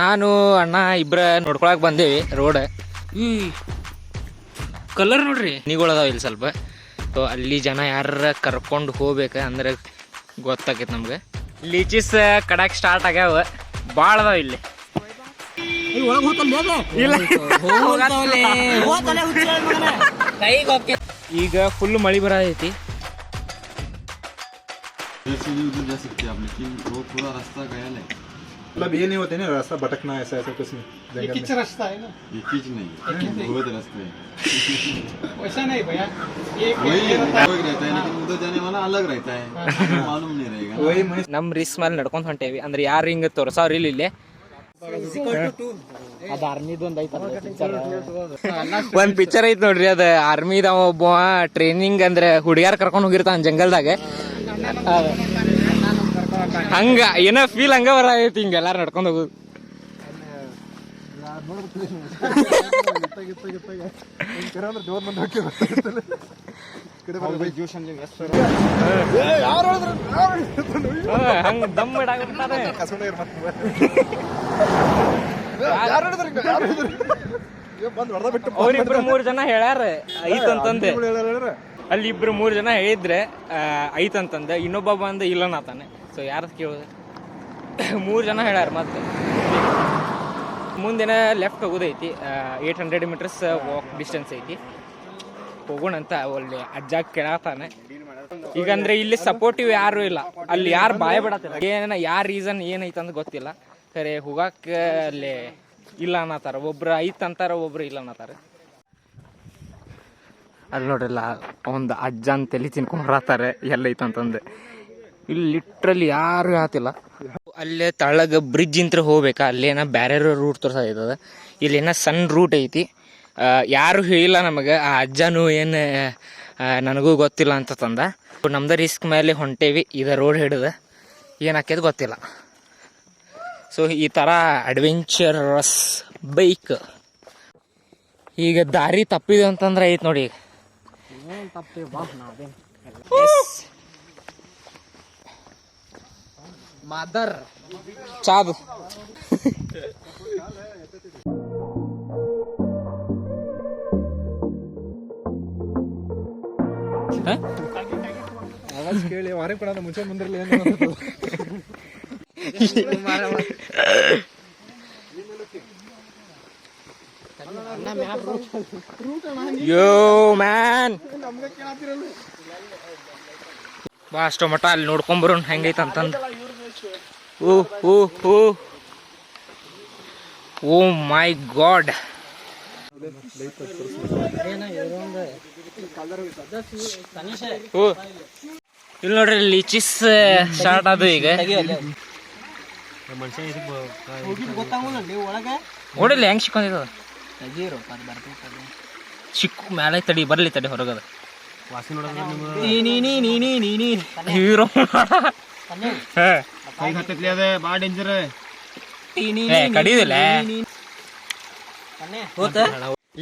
ನಾನು ಅಣ್ಣ ಇಬ್ರ ನೋಡ್ಕೊಳಕ್ ಬಂದೇವಿ ರೋಡ್. ಈ ಕಲರ್ ನೋಡ್ರಿ ನೀಗಳದಾವ ಇಲ್ಲಿ ಸ್ವಲ್ಪ. ಸೊ ಅಲ್ಲಿ ಜನ ಯಾರ ಕರ್ಕೊಂಡು ಹೋಗ್ಬೇಕ ಅಂದ್ರೆ ಗೊತ್ತಾಕೈತಿ ನಮ್ಗೆ. ಲೀಚಿಸ್ ಕಡಾಕ್ ಸ್ಟಾರ್ಟ್ ಆಗ್ಯಾವ, ಭಾಳ ಅದಾವ ಇಲ್ಲಿ. ಈಗ ಫುಲ್ ಮಳಿ ಬರತೈತಿ. मतलब ये नहीं होते ना रास्ता भटकना ऐसा ऐसा कुछ नहीं. ये किच रास्ता है ना, ये किच नहीं बहुत रास्ता है. वैसा नहीं भैया, ये कोई रहता है लेकिन उधर जाने वाला अलग रहता है, मालूम नहीं रहेगा. वही ನಮ್ ರಿಸ್ಕ್ ಮೇಲೆ ನಡ್ಕೊಂಡ್ ಹೊಂಟೇವಿ. ಅಂದ್ರೆ ಯಾರು ಹಿಂಗ ತೋರ್ಸಾವ್ರ ಇಲ್ಲಿ. ಅದ ಆರ್ಮಿದೊಂದ್ ಐತ ಒಂದ್ ಪಿಕ್ಚರ್ ಐತ್ ನೋಡ್ರಿ. ಅದ ಆರ್ಮಿದ ಒಬ್ಬ ಟ್ರೈನಿಂಗ್ ಅಂದ್ರೆ ಹುಡುಗ್ಯಾರ ಕರ್ಕೊಂಡ್ ಹೋಗಿರ್ತಾನ ಜಂಗಲ್ದಾಗ. ಹಂಗ ಏನೋ ಫೀಲ್ ಹಂಗ ಬರತೈತಿ ಹಿಂಗ ಎಲ್ಲಾರು ನಡ್ಕೊಂಡ್ ಹೋಗುದು. ಹಂಗ ದಮ್ ಇಡಾಕತ್ತಾನೆ. ಅವ್ರಿಬ್ರು 3 ಜನ ಹೇಳ್ಯಾರ ಐತಂತಂದೆ. ಅಲ್ಲಿ 2-3 ಜನ ಹೇಳಿದ್ರೆ ಐತಂತಂದ, ಇನ್ನೊಬ್ಬ ಬಂದು ಇಲ್ಲನಾತಾನೆ. ಸೊ ಯಾರ ಕೇಳೋದು? 3 ಜನ ಹೇಳ್ಯಾರ. ಮತ್ತೆ ಮುಂದಿನ ಲೆಫ್ಟ್ ಹೋಗೋದೈತಿ. 800 ಮೀಟರ್ಸ್ ವಾಕ್ ಡಿಸ್ಟೆನ್ಸ್ ಐತಿ. ಹೋಗೋಣಂತ ಒಳ್ಳೆ ಅಜ್ಜ ಕೇಳತಾನೆ. ಈಗ ಅಂದ್ರೆ ಇಲ್ಲಿ ಸಪೋರ್ಟಿವ್ ಯಾರು ಇಲ್ಲ, ಅಲ್ಲಿ ಯಾರು ಬಾಯ ಬಿಡತ್ತಿಲ್ಲ. ಏನ ಯಾರ ರೀಸನ್ ಏನೈತೆ ಅಂತ ಗೊತ್ತಿಲ್ಲ. ಖರೆ ಹೋಗಾಕ ಅಲ್ಲಿ ಇಲ್ಲ ಅನ್ನತಾರ. ಒಬ್ರು ಐತ್ ಅಂತಾರ, ಒಬ್ರು ಇಲ್ಲ ಅನ್ನತಾರ. ಅಲ್ಲಿ ನೋಡ್ರಲ್ಲ ಒಂದು ಅಜ್ಜನ್ ತಲೆ ತಿನ್ಕೊಂಡು ಬರತ್ತಾರೆ ಎಲ್ಲೈತಂತಂದು. ಇಲ್ಲಿ ಲಿಟ್ರಲಿ ಯಾರು ಆತಿಲ್ಲ. ಅಲ್ಲೇ ತಳಗ ಬ್ರಿಡ್ಜ್ ಇಂತ್ರ ಹೋಗ್ಬೇಕಾ, ಅಲ್ಲೇನ ಬ್ಯಾರೆ ರೂಟ್ ತೋರ್ಸೈತದ. ಇಲ್ಲೇನ ಸಣ್ಣ ರೂಟ್ ಐತಿ. ಯಾರು ಹೇಳಿಲ್ಲ ನಮಗೆ. ಆ ಅಜ್ಜನೂ ಏನು ನನಗೂ ಗೊತ್ತಿಲ್ಲ ಅಂತ ತಂದ. ನಮ್ದು ರಿಸ್ಕ್ ಮೇಲೆ ಹೊಂಟೇವಿ. ಇದ ರೋಡ್ ಹಿಡಿದ ಏನಾಕೇದು ಗೊತ್ತಿಲ್ಲ. ಸೊ ಈ ಥರ ಅಡ್ವೆಂಚರಸ್ ಬೈಕ್. ಈಗ ದಾರಿ ತಪ್ಪಿದೆ ಅಂತಂದ್ರೆ ಐತ್ ನೋಡಿ. ಈಗ ಮದರ್ ಚಾದು ಕೇಳಿ ವಾರ ಕೂಡ ಮುಂಚೆ ಮುಂದಿರಲಿ. ಯೋ ಮ್ಯಾನ್ ಬಾ ಅಷ್ಟೋ ಮಟ ಅಲ್ಲಿ ನೋಡ್ಕೊಂಬರೋಣ ಹೆಂಗೈತಂತಂದು. ಓ ಮೈ ಗಾಡ್. ಇಲ್ಲಿ ನೋಡ್ರಿ ಲೀಚಿಸ್ ಸ್ಟಾರ್ಟ್ ಆದ. ಈಗ ನೋಡಿಲ್ಲ ಹೆಂಗ್ ಸಿಕ್ಕೊಂಡಿದ. ಚಿಕ್ಕು ಮ್ಯಾಲೆ ತಡಿ ಬರ್ಲಿ ತಡಿ ಹೊರಗದ ಹೀರೋ ಬಾ ಡೇಂಜರ್ ಕಡಿದಿಲ್ಲ.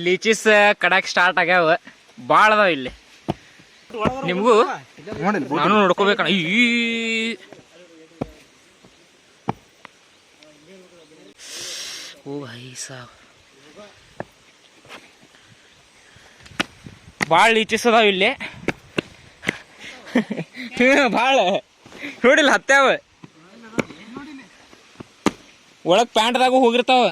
ಲೀಚಿಸ್ ಕಡಾಕ್ ಸ್ಟಾರ್ಟ್ ಆಗ್ಯಾವ, ಭಾಳ ಅದಾವ ಇಲ್ಲಿ. ನಿಮ್ಗೂ ನಾನು ನೋಡ್ಕೋಬೇಕಣ್ಣ. ಓ ಭಾಯ್ ಸಾಬ್, ಭಾಳ ಲೀಚಿಸ್ ಅದಾವ ಇಲ್ಲಿ. ಭಾಳ ನೋಡಿಲ್ಲ ಹತ್ಯಾವ. ಒಳಗ್ ಪ್ಯಾಂಟ್ದಾಗೂ ಹೋಗಿರ್ತಾವ.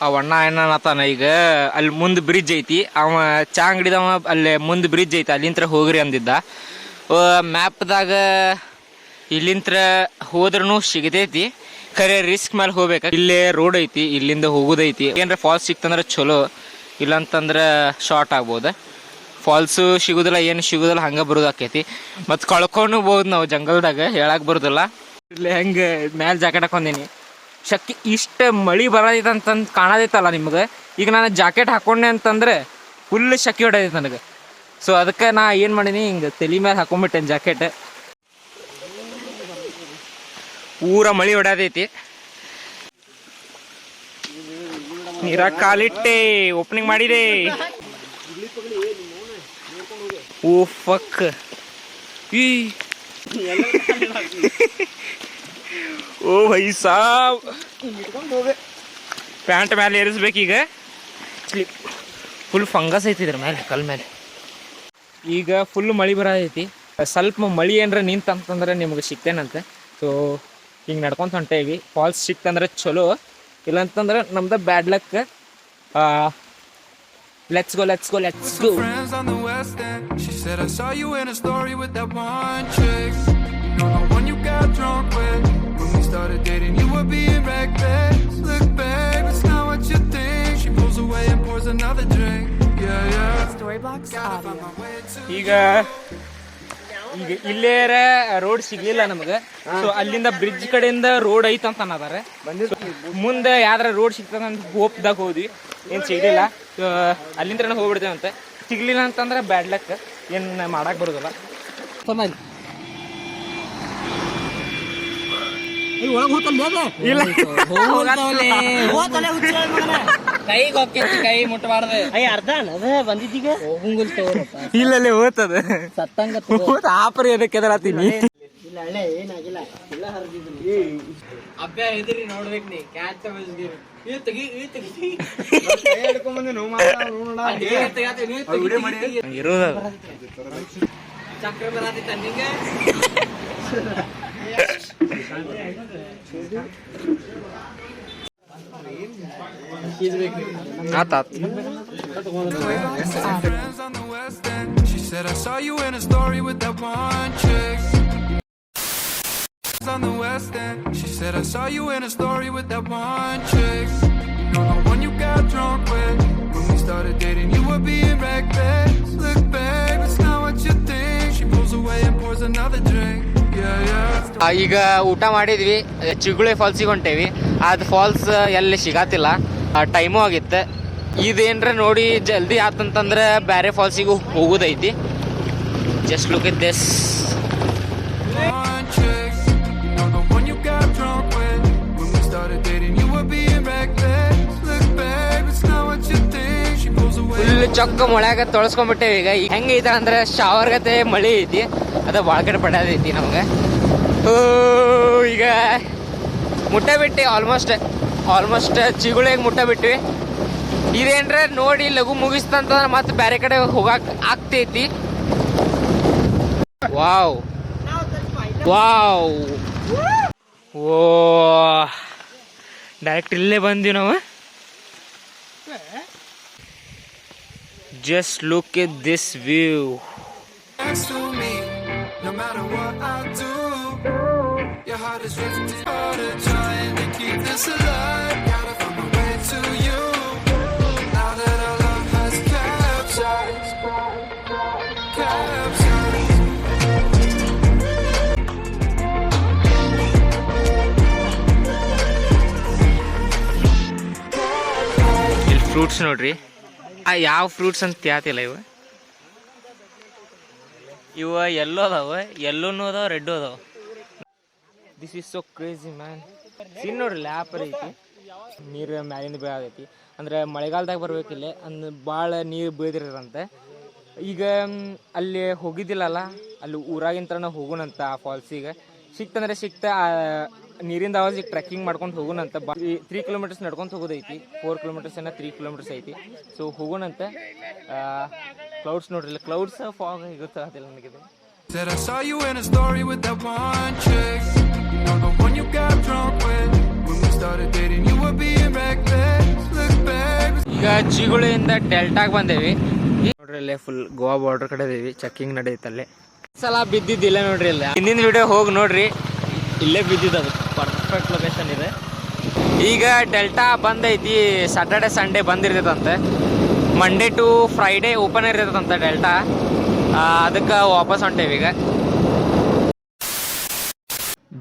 ಅವ ಅಣ್ಣ ಏನತಾನ ಈಗ ಅಲ್ಲಿ ಮುಂದೆ ಬ್ರಿಡ್ಜ್ ಐತಿ. ಅವ ಚಾ ಅಂಗಡಿದವ ಅಲ್ಲಿ ಮುಂದೆ ಬ್ರಿಡ್ಜ್ ಐತಿ, ಅಲ್ಲಿಂತ್ರ ಹೋಗ್ರಿ ಅಂದಿದ್ದ. ಮ್ಯಾಪ್ದಾಗ ಇಲ್ಲಿಂತ್ರ ಹೋದ್ರೂ ಸಿಗತೈತಿ. ಖರೆ ರಿಸ್ಕ್ ಮೇಲೆ ಹೋಗ್ಬೇಕ. ಇಲ್ಲೇ ರೋಡ್ ಐತಿ, ಇಲ್ಲಿಂದ ಹೋಗೋದೈತಿ. ಏನ್ರ ಫಾಲ್ಸ್ ಸಿಕ್ತಂದ್ರೆ ಚಲೋ, ಇಲ್ಲಂತಂದ್ರೆ ಶಾರ್ಟ್ ಆಗ್ಬೋದು. ಫಾಲ್ಸು ಸಿಗುದಿಲ್ಲ, ಏನು ಸಿಗುದಿಲ್ಲ, ಹಂಗೆ ಬರೋದು ಆಕೈತಿ. ಮತ್ತು ಕಳ್ಕೊಂಡು ಬೋದು ನಾವು ಜಂಗಲ್ದಾಗ, ಹೇಳಕ್ ಬರೋದಿಲ್ಲ. ಇಲ್ಲಿ ಹೆಂಗೆ ಮ್ಯಾಲೆ ಜಾಕೆಟ್ ಹಾಕೊಂಡೀನಿ. ಶಕ್ತಿ ಇಷ್ಟ ಮಳಿ ಬರೋದೈತೆ ಅಂತಂದು ಕಾಣದೈತಲ್ಲ ನಿಮ್ಗೆ. ಈಗ ನಾನು ಜಾಕೆಟ್ ಹಾಕೊಂಡೆ ಅಂತಂದ್ರೆ ಫುಲ್ ಶಕ್ತಿ ಹೊಡೆದೈತೆ ನನಗೆ. ಸೊ ಅದಕ್ಕೆ ನಾ ಏನು ಮಾಡೀನಿ, ಹಿಂಗೆ ತಲೆ ಮೇಲೆ ಹಾಕೊಂಡ್ಬಿಟ್ಟೇನೆ ಜಾಕೆಟ್. ಪೂರ ಮಳಿ ಹೊಡ್ಯದೈತಿ. ನೀರ ಕಾಲಿಟ್ಟೆ ಓಪನಿಂಗ್ ಮಾಡಿದೆ. ಓ ಫಕ್ ಈ ಓ ಭೈ ಸಾಬ್ ಪ್ಯಾಂಟ್ ಮೇಲೆ ಏರಿಸ್ಬೇಕೀಗ. ಸ್ಲಿಪ್ ಫುಲ್ ಫಂಗಸ್ ಐತಿ ಇದ್ರ ಮೇಲೆ, ಕಲ್ ಮೇಲೆ. ಈಗ ಫುಲ್ ಮಳೆ ಬರತೈತಿ. ಸ್ವಲ್ಪ ಮಳೆ ಏನ್ರ ನಿಂತಂತಂದ್ರೆ ನಿಮ್ಗೆ ಸಿಗ್ತೇನಂತೆ. ಸೊ ಹಿಂಗೆ ನಡ್ಕೊಂತ ಹೊಂಟೇವಿ. ಫಾಲ್ಸ್ ಸಿಕ್ತಂದ್ರೆ ಚಲೋ, ಇಲ್ಲಂತಂದ್ರೆ ನಮ್ದು bad luck. Let's go let's go let's go. She said I saw you in a story with that one chick. No, the one you got drunk with. When we started dating you were being reckless. Look babe, it's not what you think. She pulls away and pours another drink. Yeah, yeah. Storybox audio. ಈಗ ಇಲ್ಲೇರ road ಸಿಗ್ಲಿಲ್ಲ ನಮಗೆ. So ಅಲ್ಲಿಂದ bridge ಕಡೆಯಿಂದ road ಐತಂತ ಅನ್ನದಾರೆ. ಮುಂದೆ ಯಾವ್ದಾರ road ಸಿಗ್ತದಂತ ಹೋಪ್ದಾಗ ಹೋದ್ವಿ, ಏನು ಸಿಗ್ಲಿಲ್ಲ. ಅಲ್ಲಿಂದ ಹೋಗ್ಬಿಡ್ತೇವೆ ಅಂತ. ಸಿಗ್ಲಿಲ್ಲ ಅಂತಂದ್ರೆ ಬ್ಯಾಡ್ ಲಕ್, ಏನು ಮಾಡಕ್ ಬರೋದಿಲ್ಲ. ಕೈ ಮುಟ್ಟಬಾರ್ದು. ಅರ್ಧ ಬಂದಿದ್ದೀಗ ಇಲ್ಲೇ ಹೋಗ್ತದ ಆಪರಿ ಅದಕ್ಕೆ ಎದರಾತೀನಿ. ಇಲ್ಲ ಹಳೆ ಏನಾಗಿಲ್ಲ, ಎಲ್ಲ ಹರಿದಿದ್ರು. ಅಬ್ಬ ಎದ್ರಿ ನೋಡ್ಬೇಕು ನೀ ಕ್ಯಾಚ್ ಬಸ್ದಿರಿ. ಚಕ್ರ ಬರತ್ತಿತ್ತ ನಿಂಗೆ. She said I saw you in a story with that one chick. On the west end, she said I saw you in a story with that one chick. No, the one you got drunk with. When we started dating you were being reckless. Look babe, it's not what you think. She pulls away and pours another drink. Yeah, yeah. ಈಗ ಊಟ ಮಾಡಿದ್ವಿ, ಚಿಗುಳೆ ಫಾಲ್ಸಿಗೆ ಹೊಂಟೇವಿ. ಅದು falls ಎಲ್ಲಿ ಸಿಗತ್ತಿಲ್ಲ, time ಆಗಿತ್ತು. ಇದೇನ್ರ ನೋಡಿ ಜಲ್ದಿ ಆತಂತಂದ್ರೆ ಬೇರೆ ಫಾಲ್ಸಿಗೂ ಹೋಗೋದೈತಿ. Just look it this. Full ಚೊಕ್ಕ ಮೊಳ್ಯಾಗ ತೊಳಸ್ಕೊಂಡ್ಬಿಟ್ಟೇವಿ. ಈಗ ಹೆಂಗೈತ ಅಂದ್ರೆ ಶವರ್ ಗತೆ ಮಳೆ ಐತಿ, ಅದ ಒಳಗಡೆ ಪಡ್ಯದೈತಿ ನಮ್ಗೆ. ಈಗ ಮುಟ್ಟ ಬಿಟ್ಟು ಆಲ್ಮೋಸ್ಟ್ ಚಿಗುಳಿಗೆ ಮುಟ್ಟ ಬಿಟ್ವಿ. ಇದೇನ್ರ ನೋಡಿ ಲಘು ಮುಗಿಸ್ತಂತಂದ್ರೆ ಮತ್ತೆ ಬೇರೆ ಕಡೆ ಹೋಗಕ್ ಆಗ್ತೈತಿ. ವಾವ್ ವಾವ್, ಓ ಡೈರೆಕ್ಟ್ ಇಲ್ಲೇ ಬಂದ್ವಿ ನಾವು. Just look at this view. No matter what I do, your heart is drifting harder, trying to keep this alive. Gotta find my way to you. Now that our love has capsized. ಇಲ್ಲಿ fruits ನೋಡ್ರಿ. ಯಾವ fruits ಅಂತ ಯಾತಿಲ್ಲ. ಇವ ಎಲ್ಲೋ ಅದಾವ, ಎಲ್ಲೋನು ಅದಾವ, red ಅದಾವ. This is so crazy man. Scene ನೋಡ್ರಿ, ಲ್ಯಾಪರ್ ಐತಿ, ನೀರು ಮ್ಯಾಲಿಂದ ಬೀಳತೈತಿ. ಅಂದ್ರೆ ಮಳೆಗಾಲದಾಗ ಬರ್ಬೇಕಿಲ್ಲ, ಅಂದ್ ಭಾಳ ನೀರು ಬೀಳ್ದಿರಂತೆ. ಈಗ ಅಲ್ಲಿ ಹೋಗಿದ್ದಿಲ್ಲಲ್ಲ, ಅಲ್ಲಿ ಊರಾಗಿಂತ ಹೋಗೋಣಂತ. ಆ ಫಾಲ್ಸಿಗೆ ಸಿಕ್ತಂದ್ರೆ ನೀರಿಂದ ಆವಾಜ್ ಟ್ರೆಕ್ಕಿಂಗ್ ಮಾಡ್ಕೊಂಡು ಹೋಗೋಣಂತ. 3 ಕಿಲೋಮೀಟರ್ಸ್ ನಡ್ಕೊಂತ ಹೋಗೋದೈತಿ. 4 ಕಿಲೋಮೀಟರ್ಸ್ 3 ಕಿಲೋಮೀಟರ್ಸ್ ಐತಿ. ಸೊ ಹೋಗೋಣಂತ. ಕ್ಲೌಡ್ಸ್ ನೋಡ್ರಿ, ಕ್ಲೌಡ್ಸ್ ಫಾಗ್ ಗೊತ್ತಾಗತ್ತಿಲ್ಲ ನನಗಿದು. Said I saw you in a story with that one chick. No, the one you got drunk with. When we started dating you were being reckless. Look babe. ಈಗ ಚಿಗುಳಿಯಿಂದ ಡೆಲ್ಟಾಗ್ ಬಂದೇವಿ ನೋಡ್ರಿ. ಅಲ್ಲೇ full Goa border ಕಡೆ ಇದೀವಿ. Checking ನಡೆಯುತ್ತಲ್ಲೇ. ಸಲ ಬಿದ್ದಿದ್ದಿಲ್ಲ ನೋಡ್ರಿ. ಇಲ್ಲ ಹಿಂದಿನ video ಹೋಗಿ ನೋಡ್ರಿ, ಇಲ್ಲೇ ಬಿದ್ದಿದ್ದು. ಪರ್ಫೆಕ್ಟ್ ಲೊಕೇಶನ್ ಇದೆ. ಈಗ ಡೆಲ್ಟಾ ಬಂದೈತಿ. ಸ್ಯಾಟರ್ಡೆ ಸಂಡೇ ಬಂದಿರ್ತೈತಂತೆ. ಮಂಡೇ ಟು ಫ್ರೈಡೇ ಓಪನ್ ಇರ್ತೈತಂತೆ ಡೆಲ್ಟಾ. ಅದಕ್ಕೆ ವಾಪಸ್ ಹೊಂಟೇವಿ. ಈಗ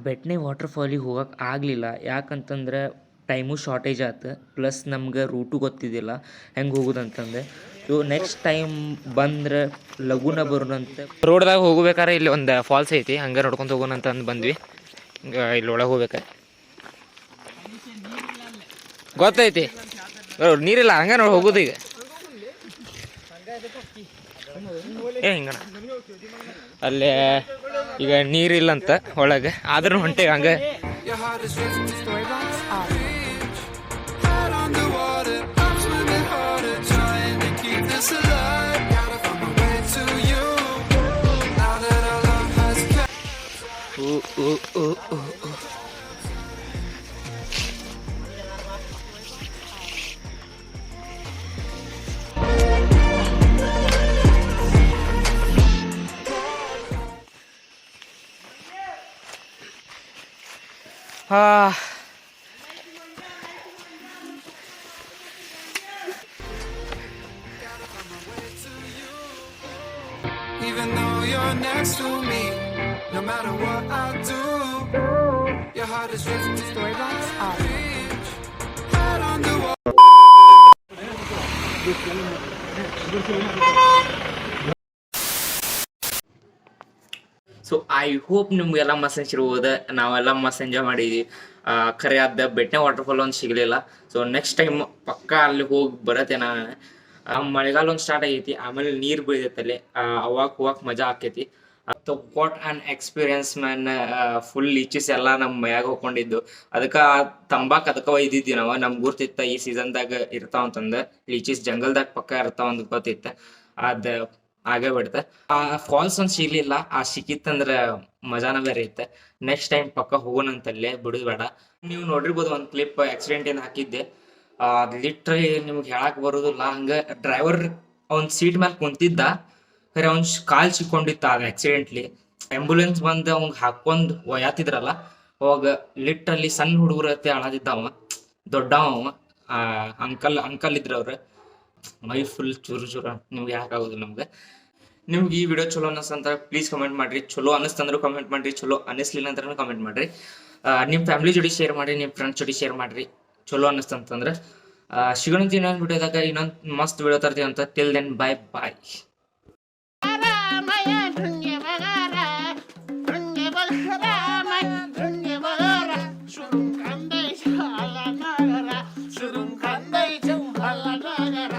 ಬೆಟ್ನೆ ವಾಟರ್ ಫಾಲಿಗೆ ಹೋಗಕ್ಕೆ ಆಗಲಿಲ್ಲ, ಯಾಕಂತಂದ್ರೆ ಟೈಮು ಶಾರ್ಟೇಜ್ ಆಯ್ತು. ಪ್ಲಸ್ ನಮ್ಗೆ ರೂಟು ಗೊತ್ತಿದ್ದಿಲ್ಲ ಹೆಂಗೆ ಹೋಗೋದಂತಂದೆ. ಸೊ ನೆಕ್ಸ್ಟ್ ಟೈಮ್ ಬಂದ್ರೆ ಲಘುನ ಬರೋಣಂತೆ. ರೋಡ್ದಾಗ ಹೋಗ್ಬೇಕಾರೆ ಇಲ್ಲಿ ಒಂದು ಫಾಲ್ಸ್ ಐತಿ, ಹಂಗೆ ನೋಡ್ಕೊಂತ ಹೋಗೋಣಂತ ಅಂದು ಬಂದ್ವಿ. ಇಲ್ಲಿ ಒಳಗೆ ಹೋಗ್ಬೇಕು, ಗೊತ್ತೈತಿ. ನೀರಿಲ್ಲ, ಹಂಗೆ ನೋಡಿ ಹೋಗೋದು. ಈಗ ಹಿಂಗಣ ಅಲ್ಲೇ ಈಗ ನೀರಿಲ್ಲಂತ ಒಳಗೆ ಆದ್ರೂ ಹೊಂಟೇವಿ ಹಂಗೆ. Your heart is drifting. Storybox beach. Head underwater, I'm swimming harder, trying to keep this alive. Gotta find my way to you. Now that our love has kept. Even though you're next to me, no matter what I do, your heart is drifting. Storybox beach. Head underwater. So I hope ನಿಮ್ಗೆಲ್ಲ ಮಸ್ತ್ ಅನ್ಸಿರ್ಬೋದು. ನಾವೆಲ್ಲ ಮಸ್ತ್ enjoy ಮಾಡಿದ್ವಿ. ಖರೆ ಅದ ಬೆಟ್ಟೆ waterfall ಒಂದು ಸಿಗಲಿಲ್ಲ. So next time ಪಕ್ಕ ಅಲ್ಲಿ ಹೋಗಿ ಬರತ್ತೆ. ನಾನು ಮಳೆಗಾಲ ಒಂದು ಸ್ಟಾರ್ಟ್ ಆಗೈತಿ, ಆಮೇಲೆ ನೀರು ಬೀಳತೈತೆ ಅಲ್ಲಿ, ಅವಾಗ ಹೋಗಕ್ಕೆ ಮಜಾ ಆಕೈತಿ. What an experience man. Full leeches ಎಲ್ಲ ನಮ್ಮ ಮೈಯಾಗ ಹೋಗ್ಕೊಂಡಿದ್ದು. ಅದಕ್ಕೆ ತಂಬಾಕು ಅದಕ್ಕೆ ಒಯ್ದಿದ್ವಿ ನಾವು. ನಮ್ಗೆ ಗುರ್ತಿತ್ತ ಈ ಸೀಸನ್ದಾಗ ಇರ್ತಾವಂತಂದು. ಲೀಚಸ್ ಜಂಗಲ್ದಾಗ ಪಕ್ಕ ಇರ್ತಾವ ಅಂತ ಗೊತ್ತಿತ್ತು. ಅದು ಆಗೇ ಬಿಡ್ತೆ. ಆ ಫಾಲ್ಸ್ ಒಂದು ಸಿಗ್ಲಿಲ್ಲ, ಆ ಸಿಕ್ಕಿತ್ತಂದ್ರೆ ಮಜಾನ ಬೇರೆ ಇತ್ತು. ನೆಕ್ಸ್ಟ್ ಟೈಮ್ ಪಕ್ಕ ಹೋಗೋಣಂತಲ್ಲೇ, ಬಿಡುದು ಬೇಡ. ನೀವು ನೋಡಿರ್ಬೋದು ಒಂದು ಕ್ಲಿಪ್ ಆಕ್ಸಿಡೆಂಟ್ ಏನು ಹಾಕಿದ್ದೆ. ಲಿಟ್ರಲಿ ನಿಮ್ಗೆ ಹೇಳಕ್ ಬರೋದಿಲ್ಲ. ಹಂಗೆ ಡ್ರೈವರ್ ಅವ್ನ ಸೀಟ್ ಮೇಲೆ ಕುಂತಿದ್ದ, ಖರೆ ಅವ್ನ ಕಾಲ್ ಸಿಕ್ಕೊಂಡಿತ್ತ ಅದು ಆಕ್ಸಿಡೆಂಟ್ಲಿ. ಆಂಬ್ಯುಲೆನ್ಸ್ ಬಂದು ಅವ್ಗೆ ಹಾಕೊಂಡು ಒಯ್ಯಾತಿದ್ರಲ್ಲ, ಅವಾಗ ಲಿಟ್ರಲಿ ಸಣ್ಣ ಹುಡುಗರತ್ತೆ ಅಳದಿದ್ದ ಅವ. ದೊಡ್ಡವ ಅಂಕಲ್ ಇದ್ರ ಅವ್ರು. ಮೈ ಫುಲ್ ಚೂರು ನಿಮ್ಗೆ ಯಾಕಾಗೋದಿಲ್ಲ ನಮ್ಗೆ. ನಿಮ್ಗೆ ಈ ವಿಡಿಯೋ ಚಲೋ ಅನ್ನಿಸ್ತಂತ ಪ್ಲೀಸ್ ಕಮೆಂಟ್ ಮಾಡಿರಿ. ಚಲೋ ಅನ್ನಿಸ್ತಂದ್ರೂ ಕಮೆಂಟ್ ಮಾಡಿರಿ, ಚಲೋ ಅನ್ನಿಸ್ಲಿಲ್ಲ ಅಂದ್ರೂ ಕಮೆಂಟ್ ಮಾಡಿರಿ. ನಿಮ್ಮ ಫ್ಯಾಮಿಲಿ ಜೋಡಿ ಶೇರ್ ಮಾಡಿರಿ, ನಿಮ್ಮ ಫ್ರೆಂಡ್ಸ್ ಜೋಡಿ ಶೇರ್ ಮಾಡಿರಿ ಚಲೋ ಅನ್ನಿಸ್ತಂತಂದ್ರೆ. ಸಿಗೋಣಂತ ಇನ್ನೊಂದು ವಿಡಿಯೋದಾಗ ಇನ್ನೊಂದು ಮಸ್ತ್ ವಿಡಿಯೋ ತರ್ತೀವಿ ಅಂತ. ಟಿಲ್ ದೆನ್ ಬಾಯ್ ಬಾಯ್. Shurung kandai jauh ala nagara.